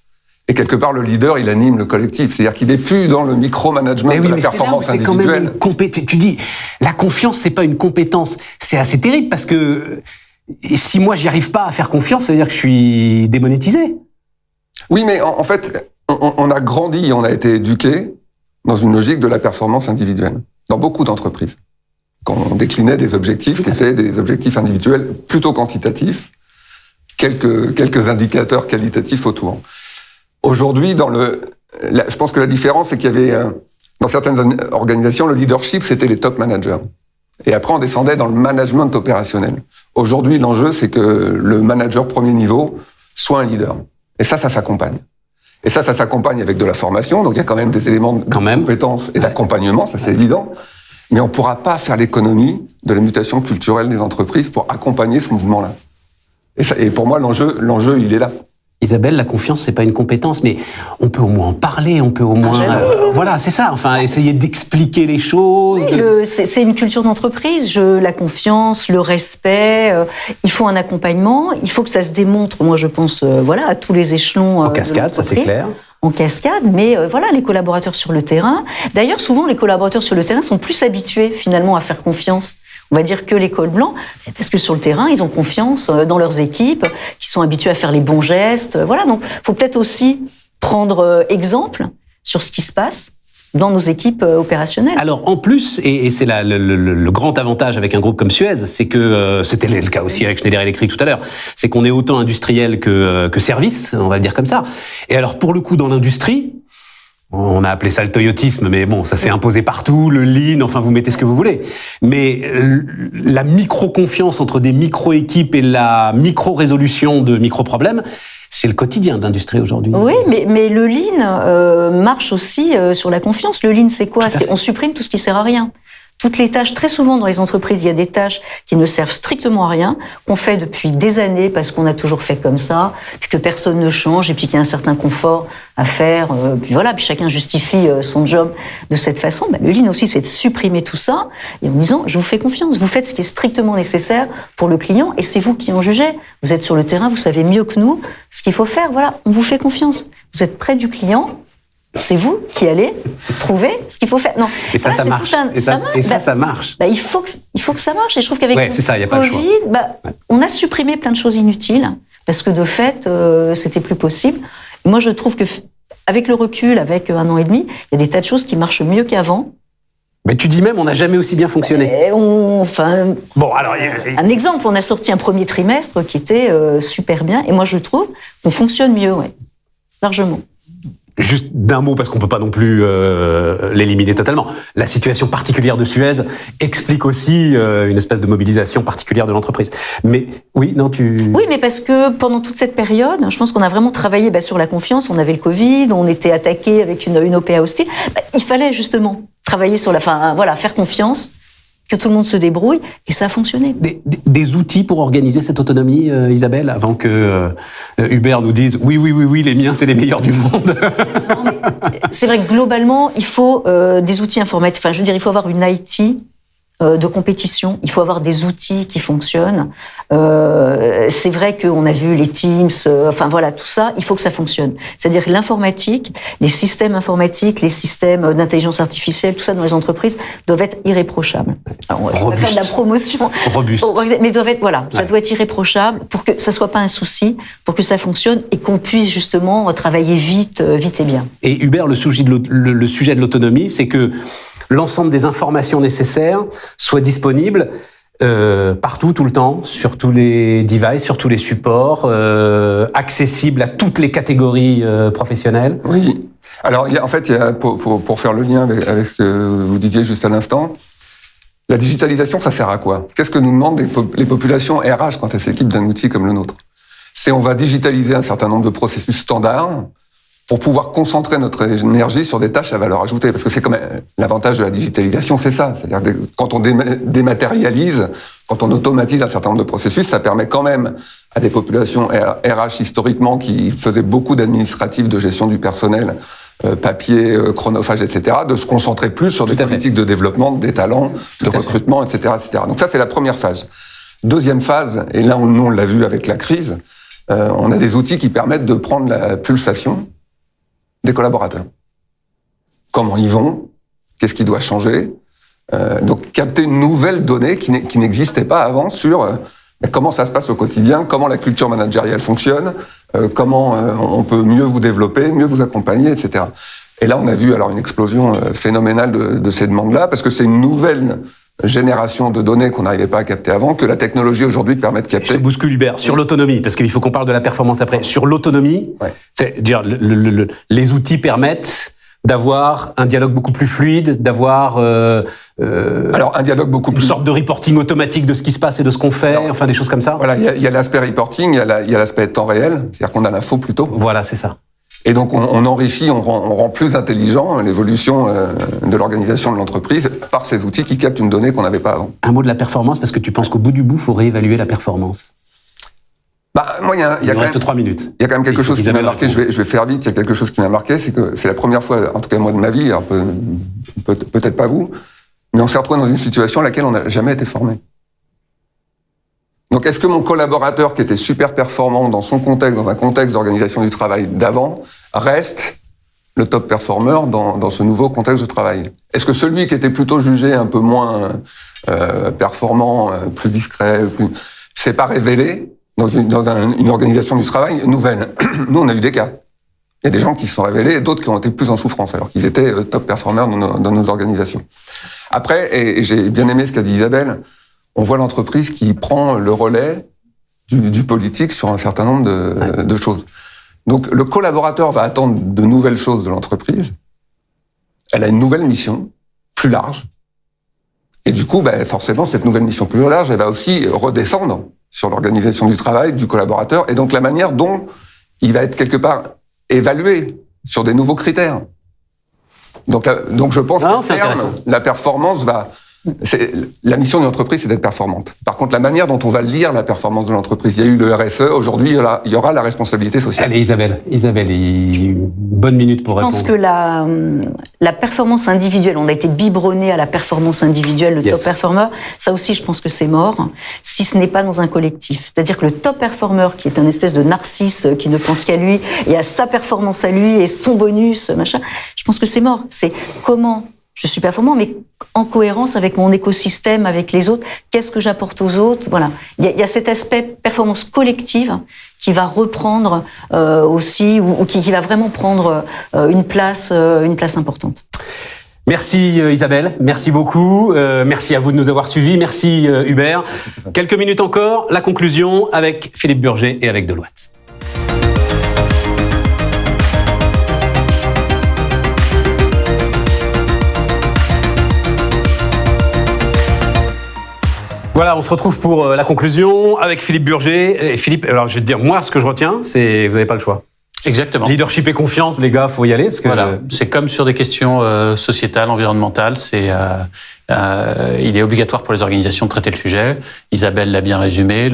Et quelque part, le leader, il anime le collectif. C'est-à-dire qu'il n'est plus dans le micro-management de la performance individuelle. Tu dis, la confiance, c'est pas une compétence. C'est assez terrible parce que si moi, j'y arrive pas à faire confiance, ça veut dire que je suis démonétisé. Oui, mais en fait, on a grandi et on a été éduqué dans une logique de la performance individuelle. Dans beaucoup d'entreprises. Quand on déclinait des objectifs qui étaient des objectifs individuels plutôt quantitatifs, quelques indicateurs qualitatifs autour. Aujourd'hui, je pense que la différence, c'est qu'il y avait, dans certaines organisations, le leadership, c'était les top managers. Et après, on descendait dans le management opérationnel. Aujourd'hui, l'enjeu, c'est que le manager premier niveau soit un leader. Et ça s'accompagne. Et ça s'accompagne avec de la formation. Donc, il y a quand même des éléments de compétences et d'accompagnement, ça c'est évident. Mais on ne pourra pas faire l'économie de la mutation culturelle des entreprises pour accompagner ce mouvement-là. Et pour moi, l'enjeu, il est là. Isabelle, la confiance, c'est pas une compétence, mais on peut au moins en parler, on peut au moins... voilà, c'est ça, essayer d'expliquer les choses. Oui, c'est une culture d'entreprise, la confiance, le respect, il faut un accompagnement, il faut que ça se démontre, moi je pense, à tous les échelons. En cascade, ça c'est clair. En cascade, mais les collaborateurs sur le terrain. D'ailleurs, souvent, les collaborateurs sur le terrain sont plus habitués, finalement, à faire confiance. On va dire que les cols blancs, parce que sur le terrain, ils ont confiance dans leurs équipes, qui sont habitués à faire les bons gestes. Donc, faut peut-être aussi prendre exemple sur ce qui se passe dans nos équipes opérationnelles. Alors, en plus, et c'est le grand avantage avec un groupe comme Suez, c'est que, c'était le cas aussi avec Schneider Electric tout à l'heure, c'est qu'on est autant industriel que service, on va le dire comme ça. Et alors, pour le coup, dans l'industrie, on a appelé ça le toyotisme, mais bon, ça s'est imposé partout, le lean, enfin, vous mettez ce que vous voulez. Mais la micro-confiance entre des micro-équipes et la micro-résolution de micro-problèmes, c'est le quotidien de l'industrie aujourd'hui. Oui, mais le lean marche aussi sur la confiance. Le lean, c'est quoi ? On supprime tout ce qui sert à rien. Toutes les tâches, très souvent dans les entreprises, il y a des tâches qui ne servent strictement à rien, qu'on fait depuis des années parce qu'on a toujours fait comme ça, puis que personne ne change, et puis qu'il y a un certain confort à faire, puis chacun justifie son job de cette façon. Le lean aussi, c'est de supprimer tout ça, et en disant, je vous fais confiance, vous faites ce qui est strictement nécessaire pour le client, et c'est vous qui en jugez. Vous êtes sur le terrain, vous savez mieux que nous ce qu'il faut faire, on vous fait confiance. Vous êtes près du client, c'est vous qui allez trouver ce qu'il faut faire. Non. Et ça marche. Ça marche. Il faut faut que ça marche. Et je trouve qu'avec c'est ça, y a pas le choix. Covid, on a supprimé plein de choses inutiles parce que de fait, c'était plus possible. Et moi, je trouve que avec le recul, avec 1 an et demi, il y a des tas de choses qui marchent mieux qu'avant. Mais tu dis même, on n'a jamais aussi bien fonctionné. Bon, alors, un exemple, on a sorti un premier trimestre qui était super bien. Et moi, je trouve qu'on fonctionne mieux, largement. Juste d'un mot, parce qu'on peut pas non plus l'éliminer totalement. La situation particulière de Suez explique aussi une espèce de mobilisation particulière de l'entreprise. Mais oui, mais parce que pendant toute cette période, je pense qu'on a vraiment travaillé sur la confiance. On avait le Covid, on était attaqué avec une OPA hostile. Il fallait justement travailler sur faire confiance, que tout le monde se débrouille, et ça a fonctionné. Des outils pour organiser cette autonomie, Isabelle, avant que Hubert nous dise oui, les miens, c'est les meilleurs du monde. Non, mais c'est vrai que globalement, il faut des outils informatiques. Enfin, je veux dire, il faut avoir une IT de compétition, il faut avoir des outils qui fonctionnent. C'est vrai qu'on a vu les Teams, tout ça, il faut que ça fonctionne. C'est-à-dire que l'informatique, les systèmes informatiques, les systèmes d'intelligence artificielle, tout ça dans les entreprises doivent être irréprochables. Alors, on va faire de la promotion. Robuste. Mais doit être, ça doit être irréprochable pour que ça soit pas un souci, pour que ça fonctionne et qu'on puisse justement travailler vite et bien. Et Hubert, le sujet de l'autonomie, c'est que l'ensemble des informations nécessaires soient disponibles partout, tout le temps, sur tous les devices, sur tous les supports, accessibles à toutes les catégories professionnelles. Oui. Alors, en fait, pour faire le lien avec ce que vous disiez juste à l'instant, la digitalisation, ça sert à quoi? Qu'est-ce que nous demandent les populations RH quand elles s'équipent d'un outil comme le nôtre? On va digitaliser un certain nombre de processus standards pour pouvoir concentrer notre énergie sur des tâches à valeur ajoutée. Parce que c'est quand même l'avantage de la digitalisation, c'est ça. C'est-à-dire que quand on dématérialise, quand on automatise un certain nombre de processus, ça permet quand même à des populations RH historiquement qui faisaient beaucoup d'administratifs, de gestion du personnel, papier, chronophage, etc., de se concentrer plus sur des politiques de développement, des talents, de recrutement, etc., etc. Donc ça, c'est la première phase. Deuxième phase, et là, on l'a vu avec la crise, on a des outils qui permettent de prendre la pulsation des collaborateurs. Comment ils vont? Qu'est-ce qui doit changer? Donc, capter une nouvelle donnée qui n'existait pas avant sur comment ça se passe au quotidien, comment la culture managériale fonctionne, comment on peut mieux vous développer, mieux vous accompagner, etc. Et là, on a vu alors une explosion phénoménale de ces demandes-là, parce que c'est une nouvelle génération de données qu'on n'arrivait pas à capter avant, que la technologie aujourd'hui permet de capter. Je te bouscule, Hubert, sur l'autonomie, parce qu'il faut qu'on parle de la performance après. Sur l'autonomie, c'est-à-dire les outils permettent d'avoir un dialogue beaucoup plus fluide, d'avoir alors un dialogue beaucoup plus... une sorte de reporting automatique de ce qui se passe et de ce qu'on fait, enfin des choses comme ça. Voilà, il y a l'aspect reporting, il y a l'aspect temps réel, c'est-à-dire qu'on a l'info plus tôt. Voilà, c'est ça. Et donc, on enrichit, on rend plus intelligent l'évolution de l'organisation de l'entreprise par ces outils qui captent une donnée qu'on n'avait pas avant. Un mot de la performance, parce que tu penses qu'au bout du bout, il faut réévaluer la performance. Moi, il nous reste 3 minutes. Il y a quand même quelque chose qui m'a marqué, je vais faire vite, il y a quelque chose qui m'a marqué, c'est que c'est la première fois, en tout cas moi de ma vie, peut-être pas vous, mais on s'est retrouvé dans une situation à laquelle on n'a jamais été formé. Donc, est-ce que mon collaborateur, qui était super performant dans son contexte, dans un contexte d'organisation du travail d'avant, reste le top performer dans ce nouveau contexte de travail? Est-ce que celui qui était plutôt jugé un peu moins performant, plus discret, s'est pas révélé dans une organisation du travail nouvelle? Nous, on a eu des cas. Il y a des gens qui se sont révélés et d'autres qui ont été plus en souffrance, alors qu'ils étaient top performers dans nos organisations. Après, et j'ai bien aimé ce qu'a dit Isabelle, on voit l'entreprise qui prend le relais du politique sur un certain nombre de choses. Donc, le collaborateur va attendre de nouvelles choses de l'entreprise. Elle a une nouvelle mission, plus large. Et du coup, forcément, cette nouvelle mission plus large, elle va aussi redescendre sur l'organisation du travail du collaborateur et donc la manière dont il va être quelque part évalué sur des nouveaux critères. Donc je pense qu'à terme, la performance va... La mission d'une entreprise, c'est d'être performante. Par contre, la manière dont on va lire la performance de l'entreprise, il y a eu le RSE, aujourd'hui, il y aura la responsabilité sociale. Allez, Isabelle, une bonne minute pour répondre. Je pense que la performance individuelle, on a été biberonné à la performance individuelle, le top performer, ça aussi, je pense que c'est mort, si ce n'est pas dans un collectif. C'est-à-dire que le top performer, qui est un espèce de narcisse qui ne pense qu'à lui, et à sa performance à lui, et son bonus, machin, je pense que c'est mort. C'est comment je suis performant, mais en cohérence avec mon écosystème, avec les autres. Qu'est-ce que j'apporte aux autres? Voilà. Il y a cet aspect performance collective qui va reprendre aussi, ou qui va vraiment prendre une place importante. Merci Isabelle, merci beaucoup. Merci à vous de nous avoir suivis. Merci Hubert. Quelques minutes encore, la conclusion avec Philippe Burger et avec Deloitte. Voilà, on se retrouve pour la conclusion avec Philippe Burger. Et Philippe, alors je vais te dire, moi, ce que je retiens, c'est vous n'avez pas le choix. Exactement. Leadership et confiance, les gars, faut y aller. Parce que voilà, c'est comme sur des questions sociétales, environnementales. Il est obligatoire pour les organisations de traiter le sujet. Isabelle l'a bien résumé.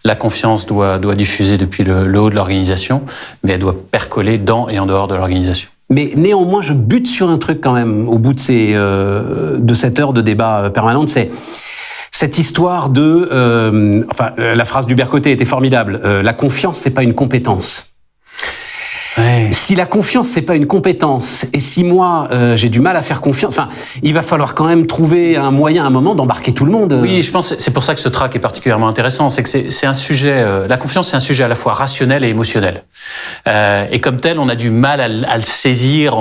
La confiance doit diffuser depuis le haut de l'organisation, mais elle doit percoler dans et en dehors de l'organisation. Mais néanmoins, je bute sur un truc quand même au bout de cette heure de débat permanente, c'est cette histoire de... la phrase d'Hubert Côté était formidable. La confiance, c'est pas une compétence. Ouais. Si la confiance, c'est pas une compétence, et si moi, j'ai du mal à faire confiance, il va falloir quand même trouver un moyen, un moment d'embarquer tout le monde. Oui, je pense que c'est pour ça que ce track est particulièrement intéressant. C'est que c'est un sujet, la confiance, c'est un sujet à la fois rationnel et émotionnel. Et comme tel, on a du mal à le saisir.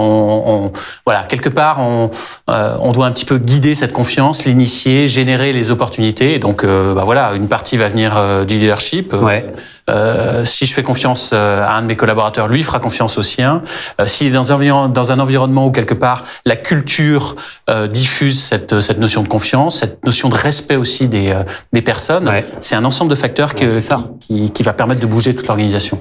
Voilà, quelque part, on doit un petit peu guider cette confiance, l'initier, générer les opportunités. Et donc, voilà, une partie va venir du leadership. Ouais. Si je fais confiance à un de mes collaborateurs, lui fera confiance au sien. S'il est dans un environnement où quelque part la culture diffuse cette notion de confiance, cette notion de respect aussi des personnes, ouais. C'est un ensemble de facteurs qui va permettre de bouger toute l'organisation.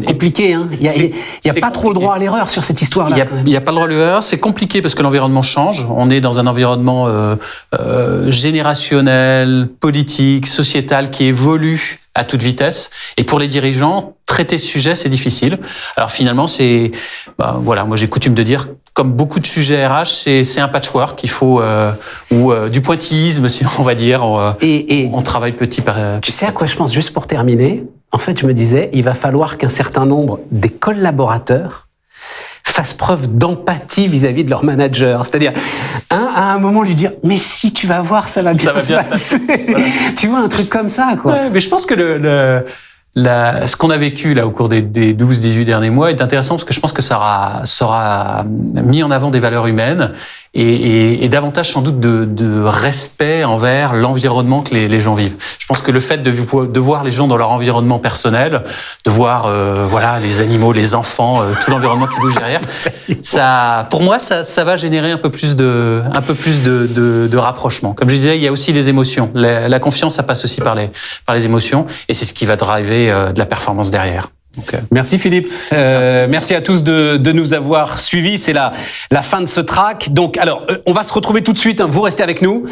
Compliqué, hein. Il y a pas trop le droit à l'erreur sur cette histoire-là. Il y a pas le droit à l'erreur. C'est compliqué parce que l'environnement change. On est dans un environnement générationnel, politique, sociétal qui évolue à toute vitesse. Et pour les dirigeants, traiter ce sujet, c'est difficile. Alors finalement, moi j'ai coutume de dire, comme beaucoup de sujets RH, c'est un patchwork. Il faut du pointillisme, si on va dire. On travaille petit par petit. Tu sais à quoi je pense, juste pour terminer? En fait, je me disais, il va falloir qu'un certain nombre des collaborateurs fassent preuve d'empathie vis-à-vis de leur manager. C'est-à-dire, à un moment lui dire, mais si tu vas voir, ça va bien se passer. Voilà. Tu vois, un truc comme ça, quoi. Ouais, mais je pense que ce qu'on a vécu là au cours des 12-18 derniers mois est intéressant parce que je pense que ça aura mis en avant des valeurs humaines et davantage sans doute de respect envers l'environnement que les gens vivent. Je pense que le fait de voir les gens dans leur environnement personnel, de voir les animaux, les enfants, tout l'environnement qui bouge derrière, ça, pour moi, ça va générer un peu plus de rapprochement. Comme je disais, il y a aussi les émotions. La confiance, ça passe aussi par les émotions et c'est ce qui va driver de la performance derrière. Okay. Merci Philippe. Merci à tous de nous avoir suivis. C'est la fin de ce track. Donc, alors, on va se retrouver tout de suite. Hein. Vous restez avec nous.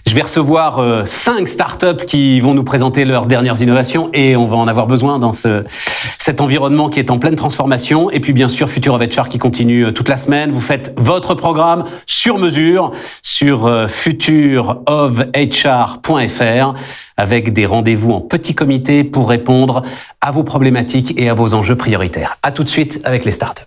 Je vais recevoir 5 startups qui vont nous présenter leurs dernières innovations et on va en avoir besoin dans cet environnement qui est en pleine transformation. Et puis, bien sûr, Future of HR qui continue toute la semaine. Vous faites votre programme sur mesure sur futureofhr.fr avec des rendez-vous en petit comité pour répondre à vos problématiques et à vos enjeux prioritaires. À tout de suite avec les startups.